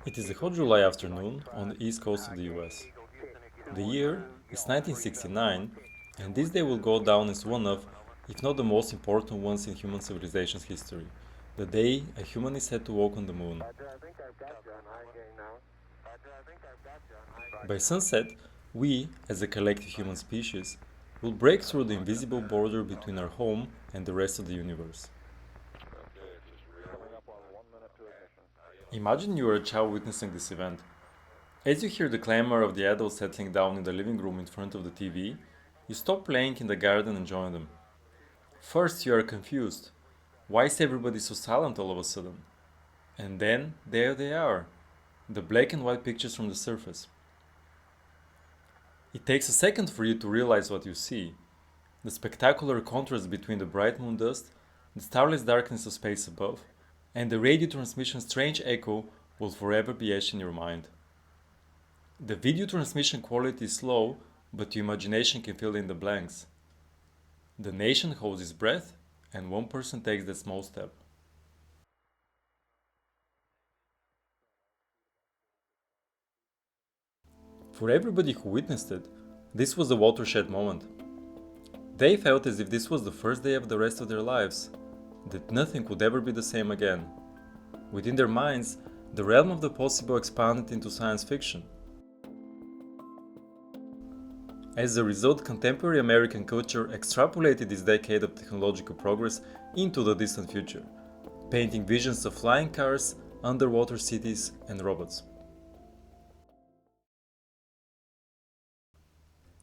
It is a hot July afternoon on the east coast of the US. The year is 1969, and this day will go down as one of, if not the most important ones in human civilization's history. The day a human is said to walk on the moon. By sunset, we, as a collective human species, will break through the invisible border between our home and the rest of the universe. Imagine you are a child witnessing this event. As you hear the clamor of the adults settling down in the living room in front of the TV, you stop playing in the garden and join them. First, you are confused. Why is everybody so silent all of a sudden? And then, there they are, the black and white pictures from the surface. It takes a second for you to realize what you see. The spectacular contrast between the bright moon dust, the starless darkness of space above, and the radio transmission's strange echo will forever be etched in your mind. The video transmission quality is low, but your imagination can fill in the blanks. The nation holds its breath, and one person takes that small step. For everybody who witnessed it, this was a watershed moment. They felt as if this was the first day of the rest of their lives, that nothing could ever be the same again. Within their minds, the realm of the possible expanded into science fiction. As a result, contemporary American culture extrapolated this decade of technological progress into the distant future, painting visions of flying cars, underwater cities, and robots.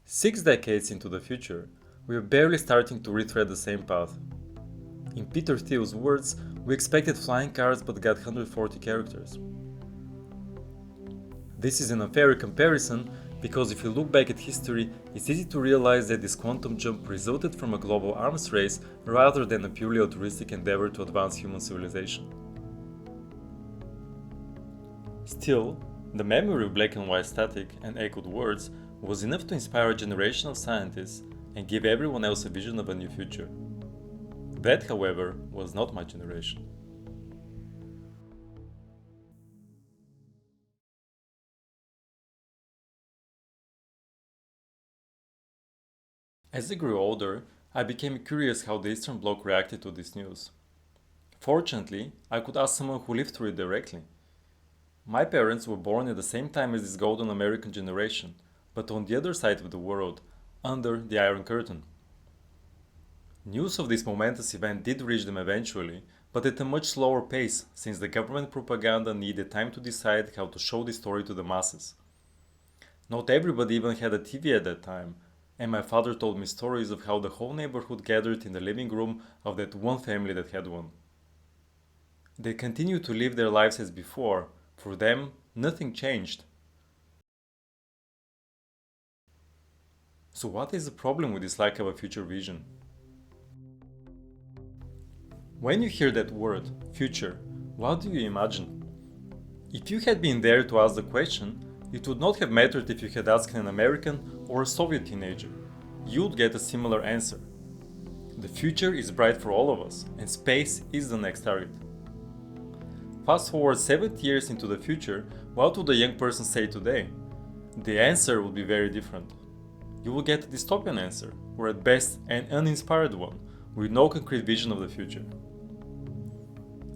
6 decades into the future, we are barely starting to retread the same path. In Peter Thiel's words, we expected flying cars but got 140 characters. This is an unfair comparison because if you look back at history, it's easy to realize that this quantum jump resulted from a global arms race rather than a purely altruistic endeavor to advance human civilization. Still, the memory of black and white static and echoed words was enough to inspire a generation of scientists and give everyone else a vision of a new future. That, however, was not my generation. As I grew older, I became curious how the Eastern Bloc reacted to this news. Fortunately, I could ask someone who lived through it directly. My parents were born at the same time as this golden American generation, but on the other side of the world, under the Iron Curtain. News of this momentous event did reach them eventually, but at a much slower pace since the government propaganda needed time to decide how to show the story to the masses. Not everybody even had a TV at that time, and my father told me stories of how the whole neighborhood gathered in the living room of that one family that had one. They continued to live their lives as before. For them, nothing changed. So what is the problem with this lack of a future vision? When you hear that word, future, what do you imagine? If you had been there to ask the question, it would not have mattered if you had asked an American or a Soviet teenager. You would get a similar answer. The future is bright for all of us, and space is the next target. Fast forward 70 years into the future, what would a young person say today? The answer would be very different. You will get a dystopian answer, or at best an uninspired one, with no concrete vision of the future.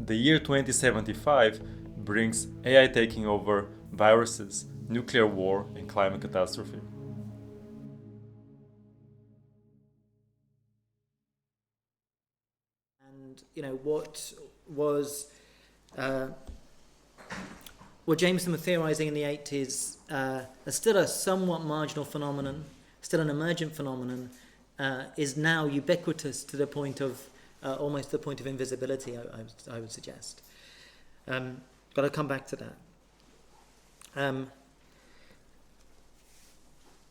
The year 2075 brings AI taking over, viruses, nuclear war, and climate catastrophe. And was uh, what Jameson was theorizing in the 80s is still a somewhat marginal phenomenon, still an emergent phenomenon, is now ubiquitous to the point of almost the point of invisibility, I would suggest. Got to come back to that.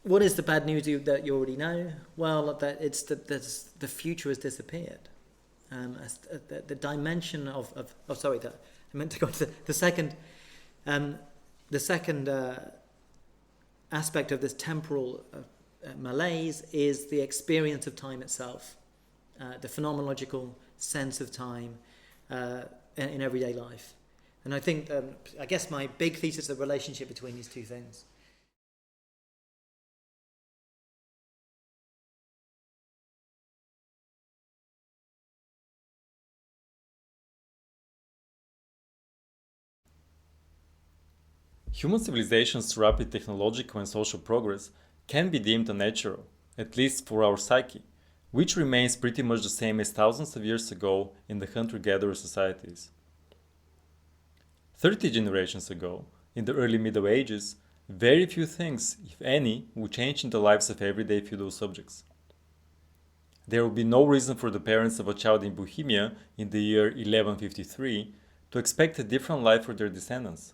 What is the bad news that you already know? Well, that it's that the future has disappeared. The dimension of sorry, I meant to go to the second aspect of this temporal malaise is the experience of time itself, the phenomenological sense of time in everyday life. And I think, I guess my big thesis is the relationship between these two things. Human civilization's rapid technological and social progress can be deemed unnatural, at least for our psyche, which remains pretty much the same as thousands of years ago in the hunter-gatherer societies. 30 generations ago, in the early Middle Ages, very few things, if any, would change in the lives of everyday feudal subjects. There would be no reason for the parents of a child in Bohemia in the year 1153 to expect a different life for their descendants.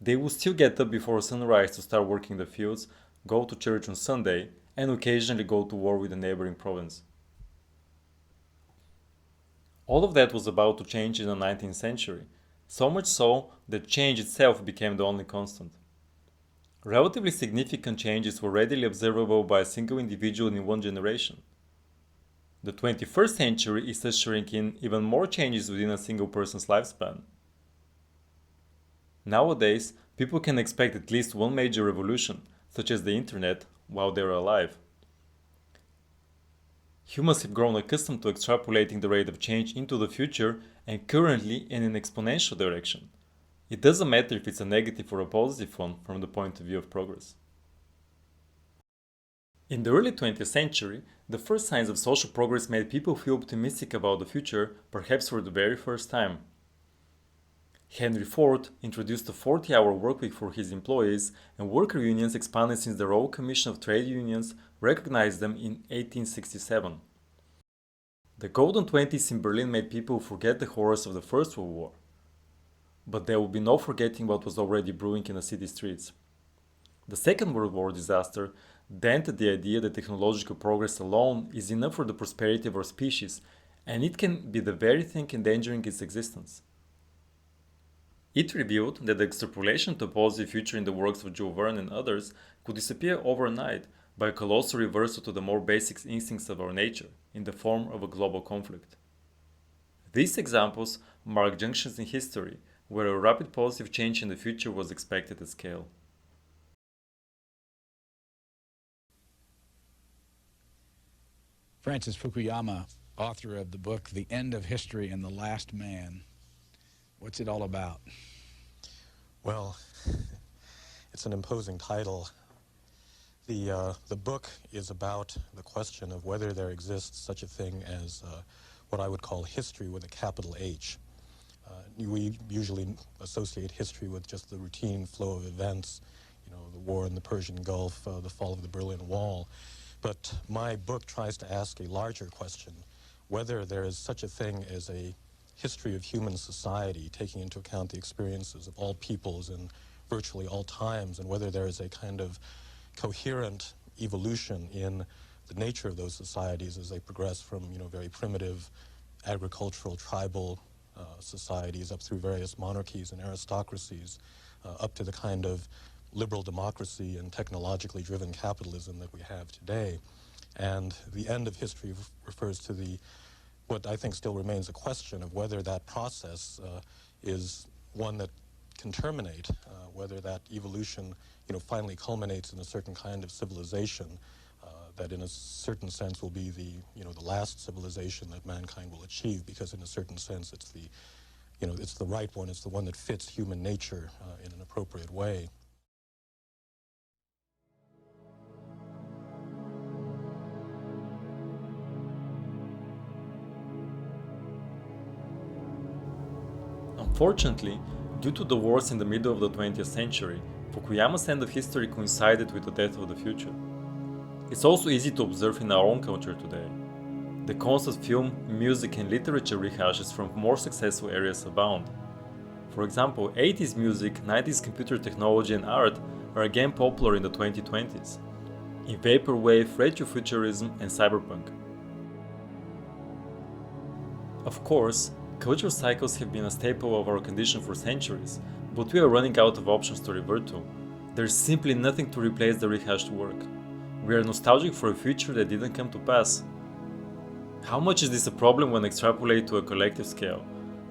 They would still get up before sunrise to start working the fields, go to church on Sunday, and occasionally go to war with the neighboring province. All of that was about to change in the 19th century, so much so that change itself became the only constant. Relatively significant changes were readily observable by a single individual in one generation. The 21st century is ushering in even more changes within a single person's lifespan. Nowadays, people can expect at least one major revolution, such as the internet, while they're alive. Humans have grown accustomed to extrapolating the rate of change into the future and currently in an exponential direction. It doesn't matter if it's a negative or a positive one from the point of view of progress. In the early 20th century, the first signs of social progress made people feel optimistic about the future, perhaps for the very first time. Henry Ford introduced a 40-hour workweek for his employees, and worker unions expanded since the Royal Commission of Trade Unions recognized them in 1867. The Golden Twenties in Berlin made people forget the horrors of the First World War. But there would be no forgetting what was already brewing in the city streets. The Second World War disaster dented the idea that technological progress alone is enough for the prosperity of our species, and it can be the very thing endangering its existence. It revealed that the extrapolation to a positive future in the works of Jules Verne and others could disappear overnight by a colossal reversal to the more basic instincts of our nature, in the form of a global conflict. These examples mark junctions in history where a rapid positive change in the future was expected at scale. Francis Fukuyama, author of the book The End of History and the Last Man. What's it all about? Well, it's an imposing title. The book is about the question of whether there exists such a thing as what I would call history with a capital H. We usually associate history with just the routine flow of events, the war in the Persian Gulf, the fall of the Berlin Wall. But my book tries to ask a larger question, whether there is such a thing as a history of human society, taking into account the experiences of all peoples in virtually all times, and whether there is a kind of coherent evolution in the nature of those societies as they progress from, very primitive agricultural, tribal societies up through various monarchies and aristocracies, up to the kind of liberal democracy and technologically driven capitalism that we have today. And the end of history refers to what I think still remains a question of whether that process is one that can terminate, whether that evolution, finally culminates in a certain kind of civilization that in a certain sense will be the last civilization that mankind will achieve, because in a certain sense it's the right one, it's the one that fits human nature in an appropriate way. Unfortunately, due to the wars in the middle of the 20th century, Fukuyama's end of history coincided with the death of the future. It's also easy to observe in our own culture today. The constant film, music and literature rehashes from more successful areas abound. For example, 80s music, 90s computer technology and art are again popular in the 2020s, in vaporwave, retrofuturism and cyberpunk. Of course, cultural cycles have been a staple of our condition for centuries, but we are running out of options to revert to. There's simply nothing to replace the rehashed work. We are nostalgic for a future that didn't come to pass. How much is this a problem when extrapolated to a collective scale?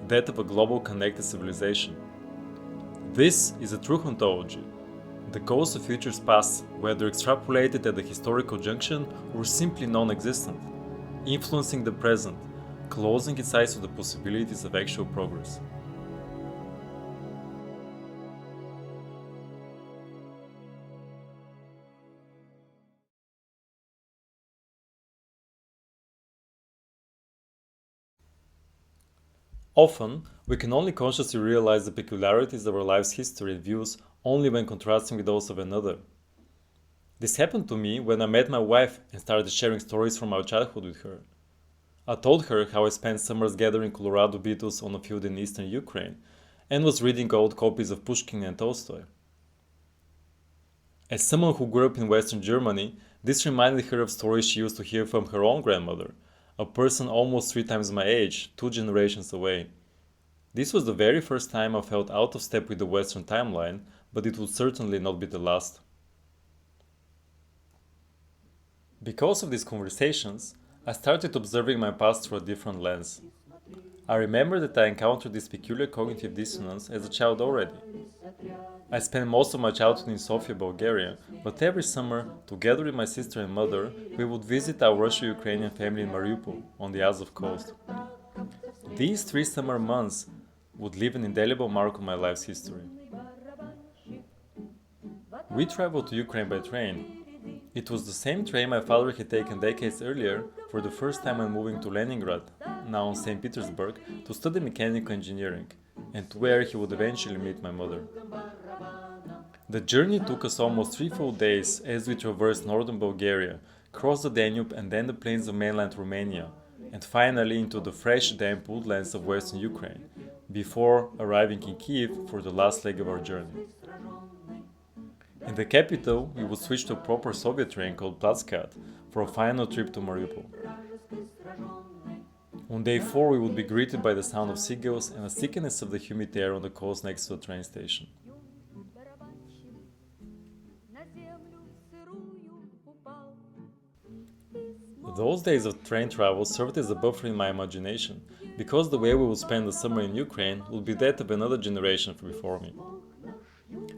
that of a global connected civilization. This is a true hauntology, the ghosts of futures past, whether extrapolated at the historical junction or simply non-existent, influencing the present, closing its eyes to the possibilities of actual progress. Often, we can only consciously realize the peculiarities of our life's history and views only when contrasting with those of another. This happened to me when I met my wife and started sharing stories from our childhood with her. I told her how I spent summers gathering Colorado beetles on a field in eastern Ukraine and was reading old copies of Pushkin and Tolstoy. As someone who grew up in Western Germany, this reminded her of stories she used to hear from her own grandmother, a person almost 3 times my age, 2 generations away. This was the very first time I felt out of step with the Western timeline, but it would certainly not be the last. Because of these conversations, I started observing my past through a different lens. I remember that I encountered this peculiar cognitive dissonance as a child already. I spent most of my childhood in Sofia, Bulgaria, but every summer, together with my sister and mother, we would visit our Russo-Ukrainian family in Mariupol, on the Azov coast. These 3 summer months would leave an indelible mark on my life's history. We traveled to Ukraine by train. It was the same train my father had taken decades earlier for the first time when moving to Leningrad, now St. Petersburg, to study mechanical engineering, and where he would eventually meet my mother. The journey took us almost 3 full days as we traversed northern Bulgaria, crossed the Danube and then the plains of mainland Romania, and finally into the fresh damp woodlands of western Ukraine, before arriving in Kiev for the last leg of our journey. In the capital, we would switch to a proper Soviet train called Platskat for a final trip to Mariupol. On day 4, we would be greeted by the sound of seagulls and the thickness of the humid air on the coast next to the train station. Those days of train travel served as a buffer in my imagination, because the way we would spend the summer in Ukraine would be that of another generation before me.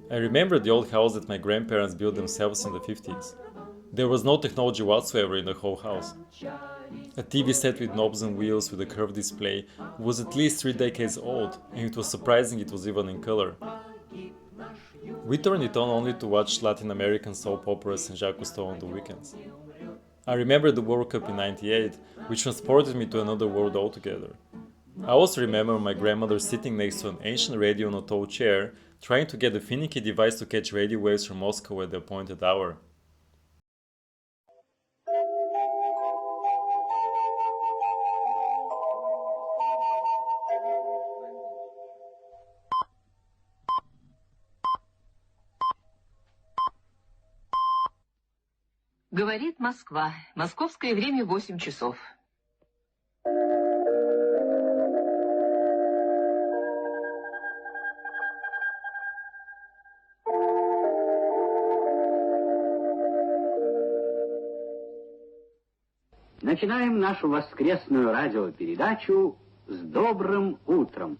I remember the old house that my grandparents built themselves in the 50s. There was no technology whatsoever in the whole house. A TV set with knobs and wheels with a curved display was at least 3 decades old, and it was surprising it was even in color. We turned it on only to watch Latin American soap operas and Jacques Cousteau on the weekends. I remember the World Cup in '98, which transported me to another world altogether. I also remember my grandmother sitting next to an ancient radio on a tall chair, trying to get a finicky device to catch radio waves from Moscow at the appointed hour. Говорит Москва. Московское время 8 часов. Начинаем нашу воскресную радиопередачу с добрым утром.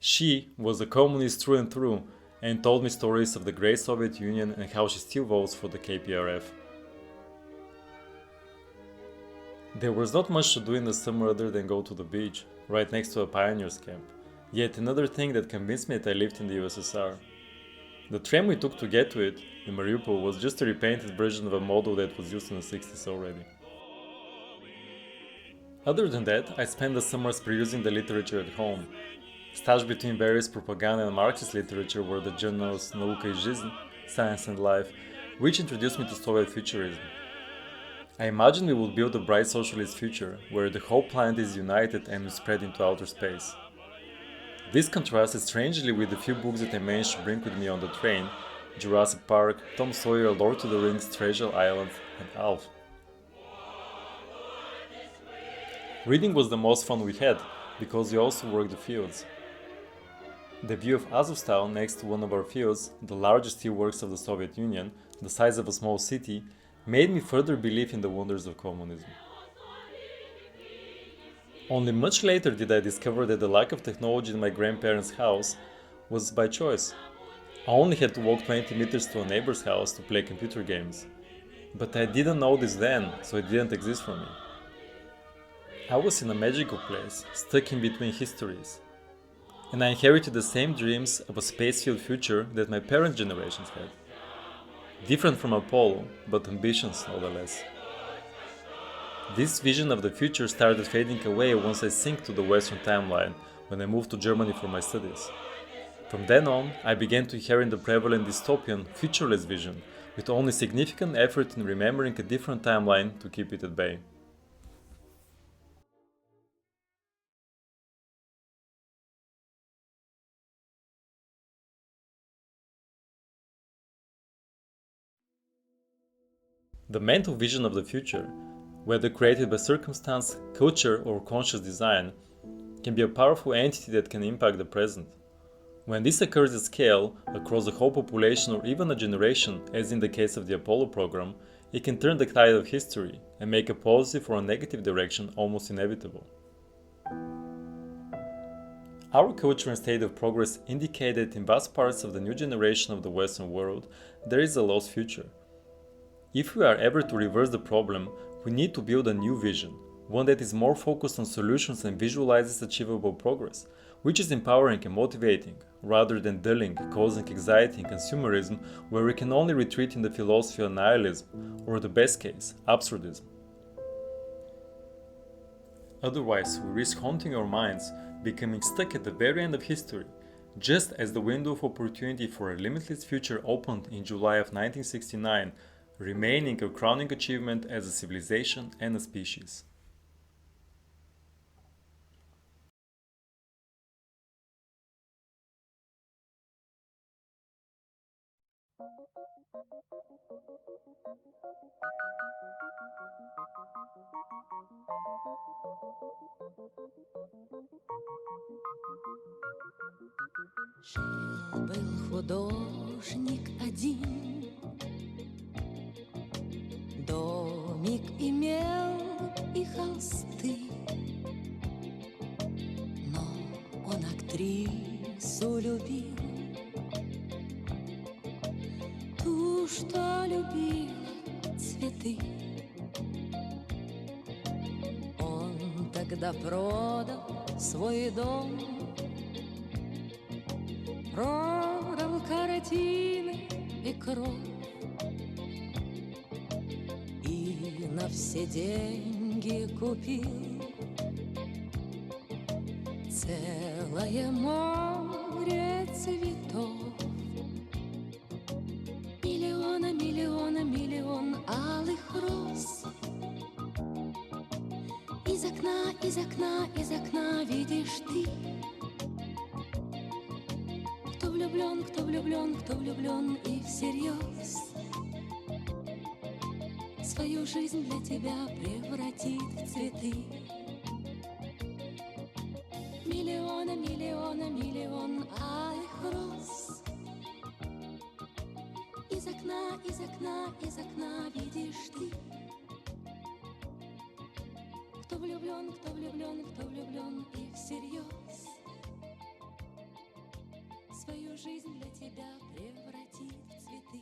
She was a communist through and through and told me stories of the great Soviet Union and how she still votes for the KPRF. There was not much to do in the summer other than go to the beach, right next to a pioneers camp. Yet another thing that convinced me that I lived in the USSR. The tram we took to get to it, in Mariupol, was just a repainted version of a model that was used in the 60s already. Other than that, I spent the summers perusing the literature at home. Stashed between various propaganda and Marxist literature were the journals Nauka и Жизнь, Science and Life, which introduced me to Soviet futurism. I imagined we would build a bright socialist future, where the whole planet is united and we spread into outer space. This contrasted strangely with the few books that I managed to bring with me on the train: Jurassic Park, Tom Sawyer, Lord of the Rings, Treasure Island, and Alf. Reading was the most fun we had, because we also worked the fields. The view of Azovstal next to one of our fields, the largest steelworks of the Soviet Union, the size of a small city, made me further believe in the wonders of communism. Only much later did I discover that the lack of technology in my grandparents' house was by choice. I only had to walk 20 meters to a neighbor's house to play computer games. But I didn't know this then, so it didn't exist for me. I was in a magical place, stuck in between histories. And I inherited the same dreams of a space-filled future that my parent generations had. Different from Apollo, but ambitions nonetheless. This vision of the future started fading away once I synced to the Western timeline when I moved to Germany for my studies. From then on, I began to inherit the prevalent dystopian, futureless vision, with only significant effort in remembering a different timeline to keep it at bay. The mental vision of the future, whether created by circumstance, culture, or conscious design, can be a powerful entity that can impact the present. When this occurs at scale, across the whole population or even a generation, as in the case of the Apollo program, it can turn the tide of history and make a positive or a negative direction almost inevitable. Our culture and state of progress indicate that in vast parts of the new generation of the Western world, there is a lost future. If we are ever to reverse the problem, we need to build a new vision, one that is more focused on solutions and visualizes achievable progress, which is empowering and motivating, rather than dulling, causing anxiety and consumerism where we can only retreat in the philosophy of nihilism, or the best case, absurdism. Otherwise, we risk haunting our minds, becoming stuck at the very end of history, just as the window of opportunity for a limitless future opened in July of 1969, remaining a crowning achievement as a civilization and a species. Жил-был художник один, домик имел и холсты, но он актрису любил, ту, что любила цветы. Он тогда продал свой дом, продал картины и кровь, и на все деньги купил целое море цветов. Миллион алых роз. Из окна видишь ты, кто влюблен и всерьез свою жизнь для тебя превратит в цветы. Миллион алых роз. Из окна видишь ты, кто влюблен и всерьез свою жизнь для тебя превратит в цветы.